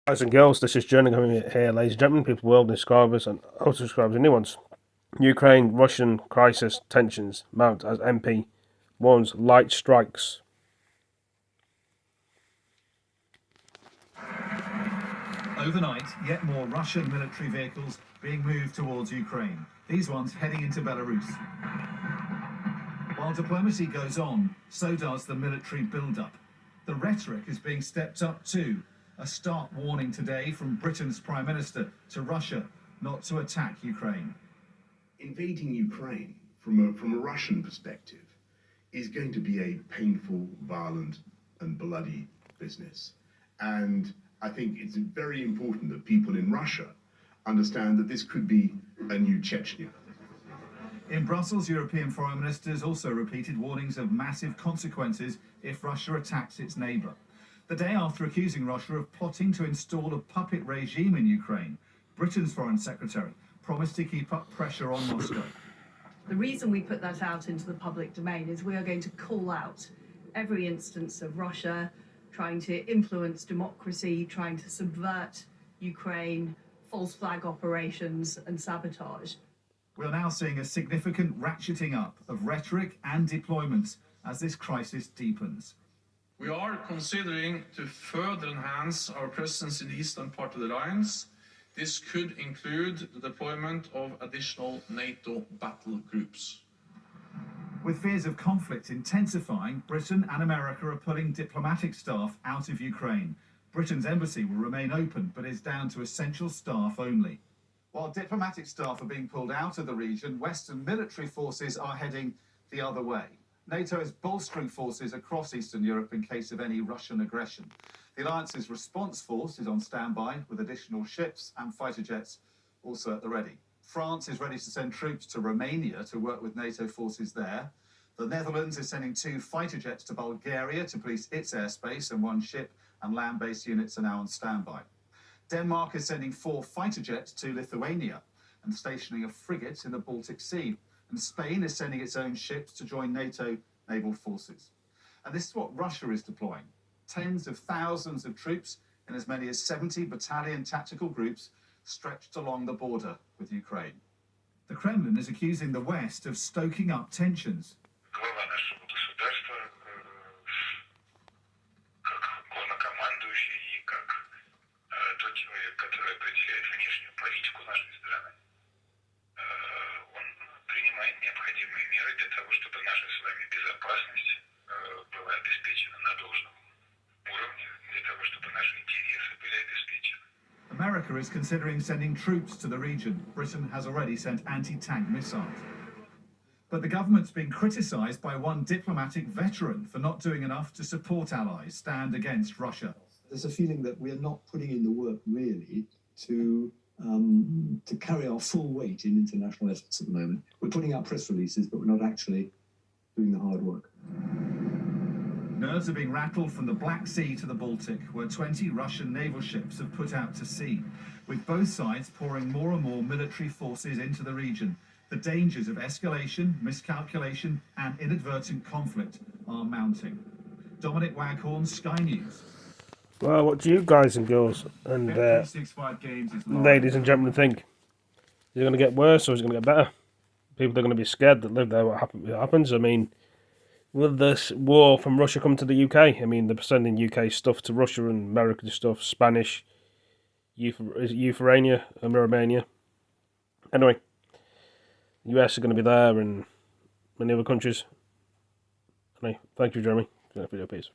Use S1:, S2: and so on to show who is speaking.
S1: Guys and girls, this is jerningham here, ladies and gentlemen, people, world subscribers and auto subscribers and new ones. Ukraine-Russian crisis tensions mount as MP warns light strikes.
S2: Overnight, yet more Russian military vehicles being moved towards Ukraine. These ones heading into Belarus. While diplomacy goes on, so does the military build-up. The rhetoric is being stepped up too. A stark warning today from Britain's Prime Minister to Russia not to attack Ukraine.
S3: Invading Ukraine, from a Russian perspective, is going to be a painful, violent and bloody business. And I think it's very important that people in Russia understand that this could be a new Chechnya.
S2: In Brussels, European foreign ministers also repeated warnings of massive consequences if Russia attacks its neighbour. The day after accusing Russia of plotting to install a puppet regime in Ukraine, Britain's Foreign Secretary promised to keep up pressure on Moscow.
S4: The reason we put that out into the public domain is we are going to call out every instance of Russia trying to influence democracy, trying to subvert Ukraine, false flag operations and sabotage.
S2: We are now seeing a significant ratcheting up of rhetoric and deployments as this crisis deepens.
S5: We are considering to further enhance our presence in the eastern part of the alliance. This could include the deployment of additional NATO battle groups.
S2: With fears of conflict intensifying, Britain and America are pulling diplomatic staff out of Ukraine. Britain's embassy will remain open, but is down to essential staff only. While diplomatic staff are being pulled out of the region, Western military forces are heading the other way. NATO is bolstering forces across Eastern Europe in case of any Russian aggression. The alliance's response force is on standby with additional ships and fighter jets also at the ready. France is ready to send troops to Romania to work with NATO forces there. The Netherlands is sending 2 fighter jets to Bulgaria to police its airspace, and 1 ship and land-based units are now on standby. Denmark is sending 4 fighter jets to Lithuania and stationing a frigate in the Baltic Sea. And Spain is sending its own ships to join NATO naval forces. And this is what Russia is deploying. Tens of thousands of troops in as many as 70 battalion tactical groups stretched along the border with Ukraine. The Kremlin is accusing the West of stoking up tensions. America is considering sending troops to the region. Britain has already sent anti-tank missiles. But the government's been criticised by one diplomatic veteran for not doing enough to support allies stand against Russia.
S6: There's a feeling that we're not putting in the work really to carry our full weight in international efforts at the moment. We're putting out press releases, but we're not actually doing the hard work.
S2: Nerves are being rattled from the Black Sea to the Baltic, where 20 Russian naval ships have put out to sea, with both sides pouring more and more military forces into the region. The dangers of escalation, miscalculation and inadvertent conflict are mounting. Dominic Waghorn, Sky News.
S1: Well, what do you guys and girls and ladies and gentlemen think? Is it going to get worse or is it going to get better? People are going to be scared that live there what happens. I mean, will this war from Russia come to the UK? I mean, they're sending UK stuff to Russia and American stuff, Spanish, Ukraine, Romania. Anyway, the US are going to be there and many other countries. Anyway, thank you, Jeremy. Peace.